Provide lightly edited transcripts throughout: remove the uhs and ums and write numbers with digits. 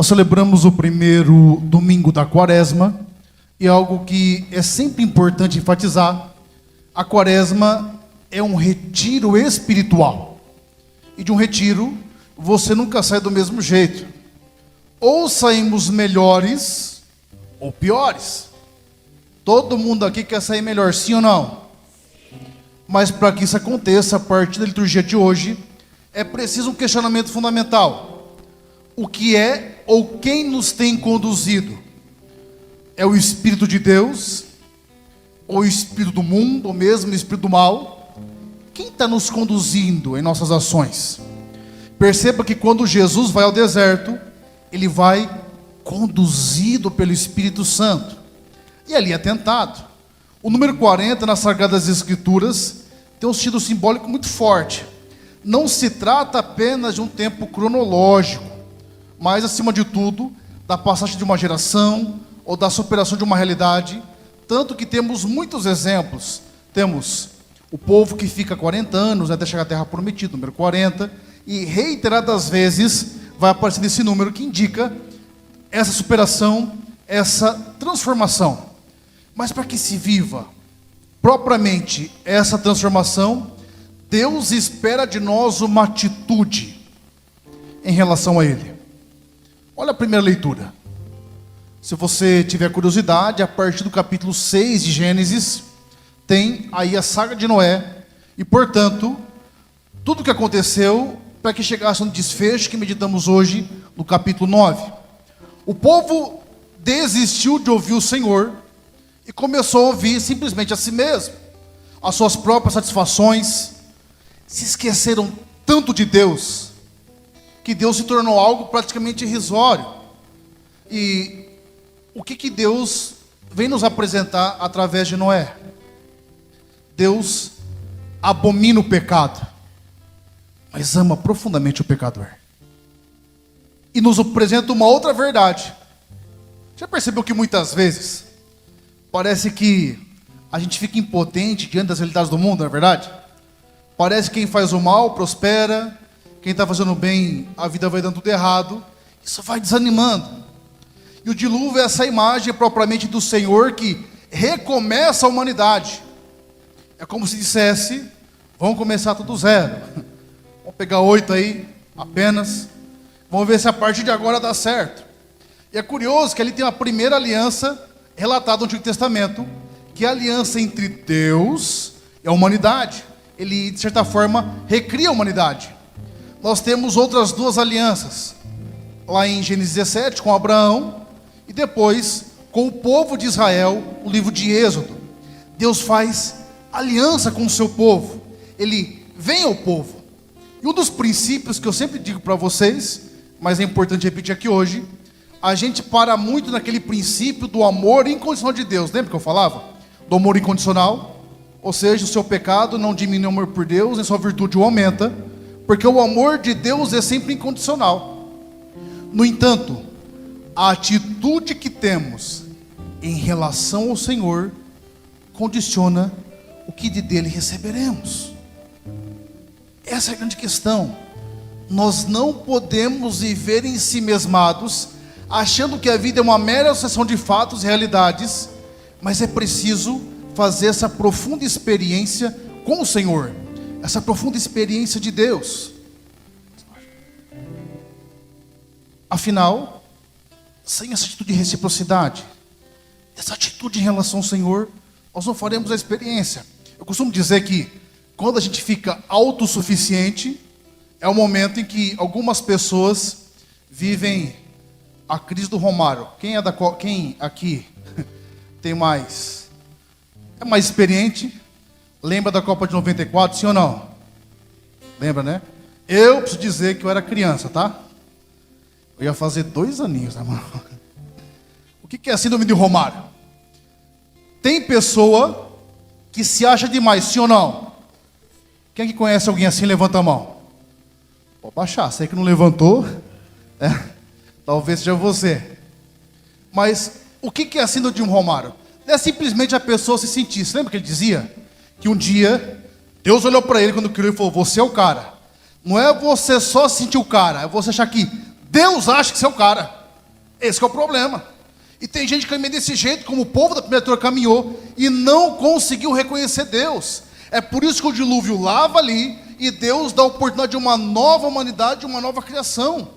Nós celebramos o primeiro domingo da Quaresma e algo que é sempre importante enfatizar: a Quaresma é um retiro espiritual. E de um retiro, você nunca sai do mesmo jeito. Ou saímos melhores ou piores. Todo mundo aqui quer sair melhor, sim ou não? Mas para que isso aconteça, a partir da liturgia de hoje, é preciso um questionamento fundamental. O que é ou quem nos tem conduzido? É o Espírito de Deus? Ou o Espírito do mundo? Ou mesmo o Espírito do mal? Quem está nos conduzindo em nossas ações? Perceba que quando Jesus vai ao deserto, ele vai conduzido pelo Espírito Santo. E ali é tentado. O número 40 nas Sagradas Escrituras tem um sentido simbólico muito forte. Não se trata apenas de um tempo cronológico, mas, acima de tudo, da passagem de uma geração ou da superação de uma realidade. Tanto que temos muitos exemplos. Temos o povo que fica 40 anos até chegar à Terra Prometida, número 40, e reiteradas vezes vai aparecer esse número que indica essa superação, essa transformação. Mas para que se viva propriamente essa transformação, Deus espera de nós uma atitude em relação a Ele. Olha a primeira leitura. Se você tiver curiosidade, a partir do capítulo 6 de Gênesis, tem aí a saga de Noé, e portanto, tudo o que aconteceu para que chegasse no desfecho que meditamos hoje, no capítulo 9. O povo desistiu de ouvir o Senhor, e começou a ouvir simplesmente a si mesmo, as suas próprias satisfações. Se esqueceram tanto de Deus, que Deus se tornou algo praticamente irrisório. E o que Deus vem nos apresentar através de Noé? Deus abomina o pecado, mas ama profundamente o pecador. E nos apresenta uma outra verdade. Já percebeu que muitas vezes parece que a gente fica impotente diante das realidades do mundo, não é verdade? Parece que quem faz o mal prospera, quem está fazendo o bem, a vida vai dando tudo errado. Isso vai desanimando. E o dilúvio é essa imagem propriamente do Senhor que recomeça a humanidade. É como se dissesse: vamos começar tudo zero. Vamos pegar 8 aí, apenas. Vamos ver se a partir de agora dá certo. E é curioso que ali tem a primeira aliança relatada no Antigo Testamento, que é a aliança entre Deus e a humanidade. Ele, de certa forma, recria a humanidade. Nós temos outras duas alianças, lá em Gênesis 17, com Abraão, e depois com o povo de Israel, o livro de Êxodo. Deus faz aliança com o seu povo, Ele vem ao povo. E um dos princípios que eu sempre digo para vocês, mas é importante repetir aqui hoje, a gente para muito naquele princípio do amor incondicional de Deus. Lembra que eu falava? Do amor incondicional. Ou seja, o seu pecado não diminui o amor por Deus, nem sua virtude o aumenta, porque o amor de Deus é sempre incondicional. No entanto, a atitude que temos em relação ao Senhor condiciona o que dele receberemos. Essa é a grande questão. Nós não podemos viver em si mesmados, achando que a vida é uma mera sucessão de fatos e realidades, mas é preciso fazer essa profunda experiência com o Senhor, essa profunda experiência de Deus. Afinal, sem essa atitude de reciprocidade, essa atitude em relação ao Senhor, nós não faremos a experiência. Eu costumo dizer que quando a gente fica autossuficiente, é o momento em que algumas pessoas vivem a crise do Romário. Quem aqui tem mais, é mais experiente? Lembra da Copa de 94, sim ou não? Lembra, né? Eu preciso dizer que eu era criança, tá? Eu ia fazer 2 aninhos, né, mano? O que é a síndrome de Romário? Tem pessoa que se acha demais, sim ou não? Quem que conhece alguém assim, levanta a mão. Pode baixar, sei que não levantou, talvez seja você. Mas o que é a síndrome de Romário? Não é simplesmente a pessoa se sentir. Você lembra que ele dizia? Que um dia Deus olhou para ele quando criou e falou: você é o cara. Não é você só sentir o cara, é você achar que Deus acha que você é o cara. Esse é o problema. E tem gente que caminha desse jeito, como o povo da primeira turma caminhou, e não conseguiu reconhecer Deus. É por isso que o dilúvio lava ali, e Deus dá a oportunidade de uma nova humanidade, de uma nova criação.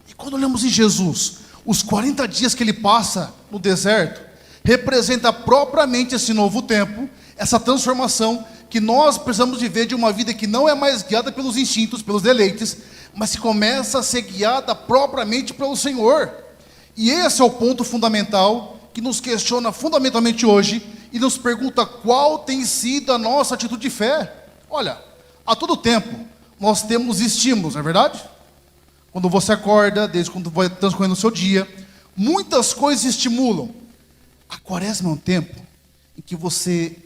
E quando olhamos em Jesus, os 40 dias que ele passa no deserto, representa propriamente esse novo tempo, essa transformação que nós precisamos viver de uma vida que não é mais guiada pelos instintos, pelos deleites, mas que começa a ser guiada propriamente pelo Senhor. E esse é o ponto fundamental que nos questiona fundamentalmente hoje e nos pergunta qual tem sido a nossa atitude de fé. Olha, a todo tempo nós temos estímulos, não é verdade? Quando você acorda, desde quando vai transcorrendo o seu dia, muitas coisas estimulam. A quaresma é um tempo em que você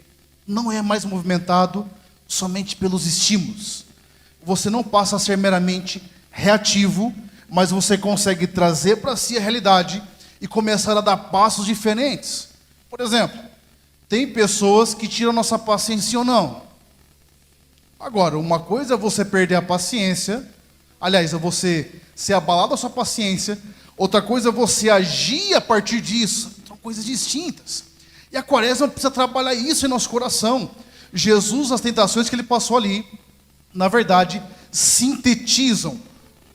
não é mais movimentado somente pelos estímulos. Você não passa a ser meramente reativo, mas você consegue trazer para si a realidade e começar a dar passos diferentes. Por exemplo, tem pessoas que tiram nossa paciência ou não. Agora, uma coisa é você perder a paciência, aliás, é você ser abalado a sua paciência, outra coisa é você agir a partir disso. São coisas distintas. E a quaresma precisa trabalhar isso em nosso coração. Jesus, as tentações que ele passou ali, na verdade, sintetizam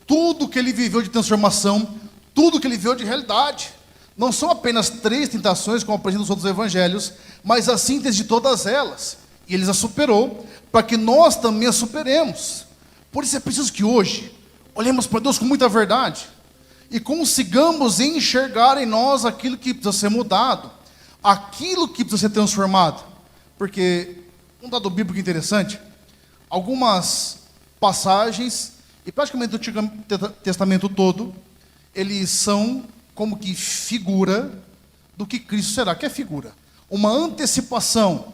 tudo que ele viveu de transformação, tudo que ele viveu de realidade. Não são apenas 3 tentações, como apresentam os outros evangelhos, mas a síntese de todas elas. E ele as superou, para que nós também as superemos. Por isso é preciso que hoje, olhemos para Deus com muita verdade, e consigamos enxergar em nós aquilo que precisa ser mudado, aquilo que precisa ser transformado. Porque, um dado bíblico interessante, algumas passagens, e praticamente o Antigo Testamento todo, eles são como que figura do que Cristo será. Que é figura? Uma antecipação.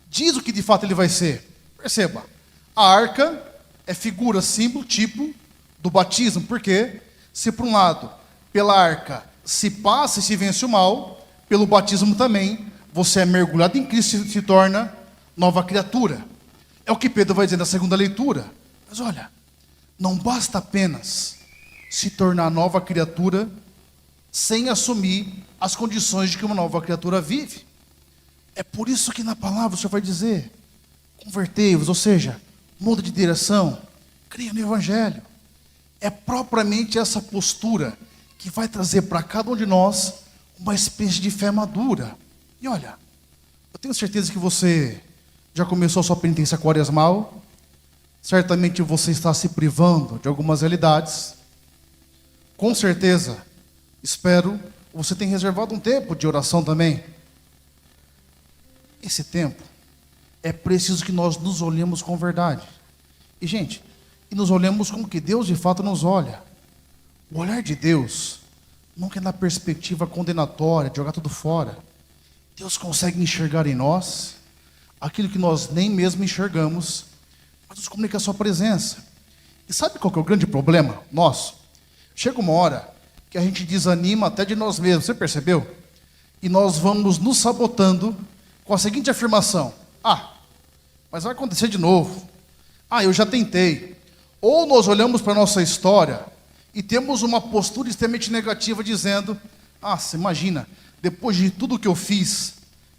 Diz o que de fato ele vai ser. Perceba, a arca é figura, símbolo, tipo do batismo. Por quê? Se por um lado, pela arca se passa e se vence o mal, pelo batismo também, você é mergulhado em Cristo e se torna nova criatura. É o que Pedro vai dizer na segunda leitura. Mas olha, não basta apenas se tornar nova criatura sem assumir as condições de que uma nova criatura vive. É por isso que na palavra o Senhor vai dizer: convertei-vos, ou seja, muda de direção, creia no Evangelho. É propriamente essa postura que vai trazer para cada um de nós uma espécie de fé madura. E olha, eu tenho certeza que você já começou a sua penitência quaresmal. Certamente você está se privando de algumas realidades. Com certeza, espero, você tem reservado um tempo de oração também. Esse tempo, é preciso que nós nos olhemos com verdade. E gente, e nos olhemos como que Deus de fato nos olha. O olhar de Deus nunca é na perspectiva condenatória, de jogar tudo fora. Deus consegue enxergar em nós aquilo que nós nem mesmo enxergamos, mas nos comunica a sua presença. E sabe qual que é o grande problema nosso? Chega uma hora que a gente desanima até de nós mesmos, você percebeu? E nós vamos nos sabotando com a seguinte afirmação: mas vai acontecer de novo. Eu já tentei. Ou nós olhamos para a nossa história e temos uma postura extremamente negativa, dizendo: você imagina, depois de tudo que eu fiz,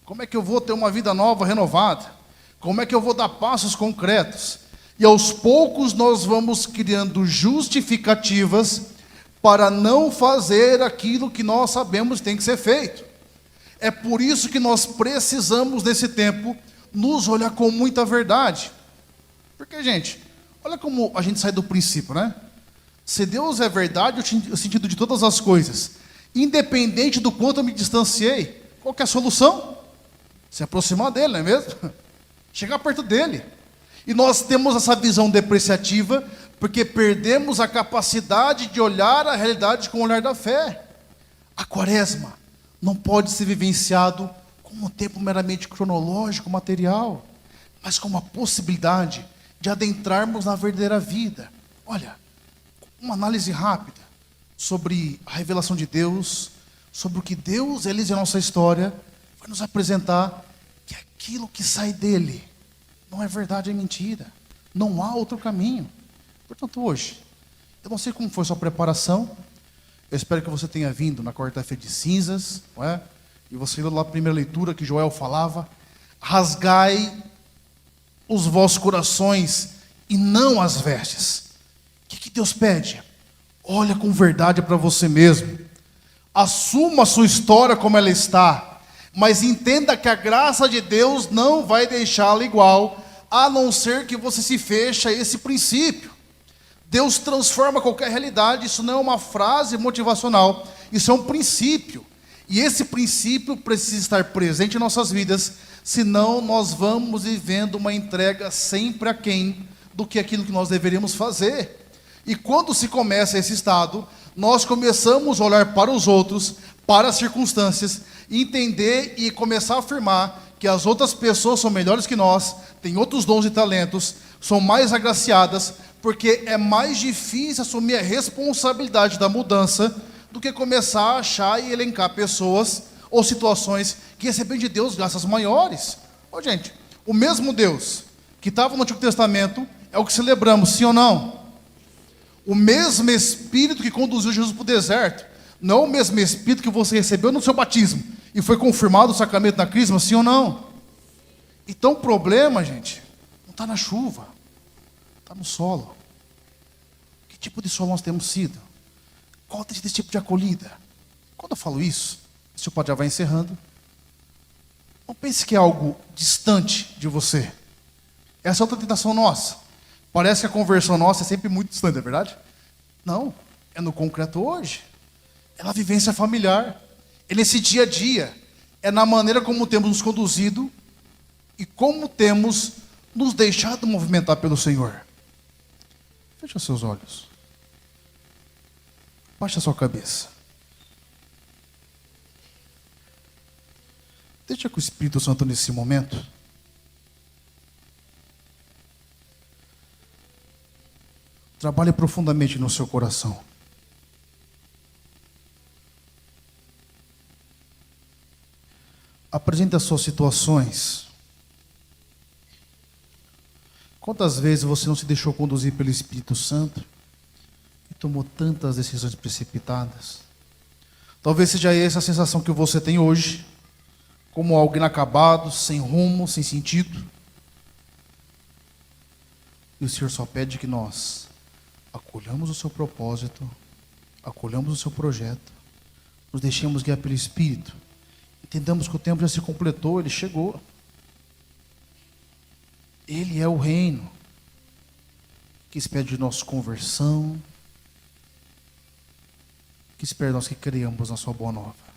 como é que eu vou ter uma vida nova, renovada? Como é que eu vou dar passos concretos? E aos poucos nós vamos criando justificativas para não fazer aquilo que nós sabemos tem que ser feito. É por isso que nós precisamos, nesse tempo, nos olhar com muita verdade. Porque, gente, olha como a gente sai do princípio, né? Se Deus é verdade, o sentido de todas as coisas, independente do quanto eu me distanciei, qual que é a solução? Se aproximar dele, não é mesmo? Chegar perto dele. E nós temos essa visão depreciativa, porque perdemos a capacidade de olhar a realidade com o olhar da fé. A quaresma não pode ser vivenciado como um tempo meramente cronológico, material, mas como a possibilidade de adentrarmos na verdadeira vida. Olha, uma análise rápida sobre a revelação de Deus, sobre o que Deus realiza em nossa história, vai nos apresentar que aquilo que sai dele não é verdade, é mentira. Não há outro caminho. Portanto, hoje, eu não sei como foi a sua preparação, Eu espero que você tenha vindo na quarta-feira de cinzas, não é? E você leu lá a primeira leitura que Joel falava: rasgai os vossos corações e não as vestes. O que Deus pede? Olha com verdade para você mesmo. Assuma a sua história como ela está, mas entenda que a graça de Deus não vai deixá-la igual, a não ser que você se feche a esse princípio. Deus transforma qualquer realidade. Isso não é uma frase motivacional, isso é um princípio. E esse princípio precisa estar presente em nossas vidas, senão nós vamos vivendo uma entrega sempre aquém do que aquilo que nós deveríamos fazer. E quando se começa esse estado, nós começamos a olhar para os outros, para as circunstâncias, entender e começar a afirmar que as outras pessoas são melhores que nós, têm outros dons e talentos, são mais agraciadas, porque é mais difícil assumir a responsabilidade da mudança do que começar a achar e elencar pessoas ou situações que recebem de Deus graças maiores. Gente, o mesmo Deus que estava no Antigo Testamento é o que celebramos, sim ou não? O mesmo Espírito que conduziu Jesus para o deserto, não é o mesmo Espírito que você recebeu no seu batismo e foi confirmado o sacramento na crisma, sim ou não? Então o problema, gente, não está na chuva, está no solo. Que tipo de solo nós temos sido? Qual é esse tipo de acolhida? Quando eu falo isso, o seu padre já vai encerrando. Não pense que é algo distante de você. Essa é outra tentação nossa. Parece que a conversão nossa é sempre muito distante, é verdade? Não, é no concreto hoje. É na vivência familiar. É nesse dia a dia. É na maneira como temos nos conduzido e como temos nos deixado movimentar pelo Senhor. Feche os seus olhos. Baixe a sua cabeça. Deixa que o Espírito Santo nesse momento trabalhe profundamente no seu coração. Apresente as suas situações. Quantas vezes você não se deixou conduzir pelo Espírito Santo e tomou tantas decisões precipitadas? Talvez seja essa a sensação que você tem hoje, como algo inacabado, sem rumo, sem sentido. E o Senhor só pede que nós acolhamos o seu propósito, acolhamos o seu projeto, nos deixemos guiar pelo Espírito, entendamos que o tempo já se completou, ele chegou. Ele é o reino que espera de nós conversão, que espera de nós que criamos na sua boa nova.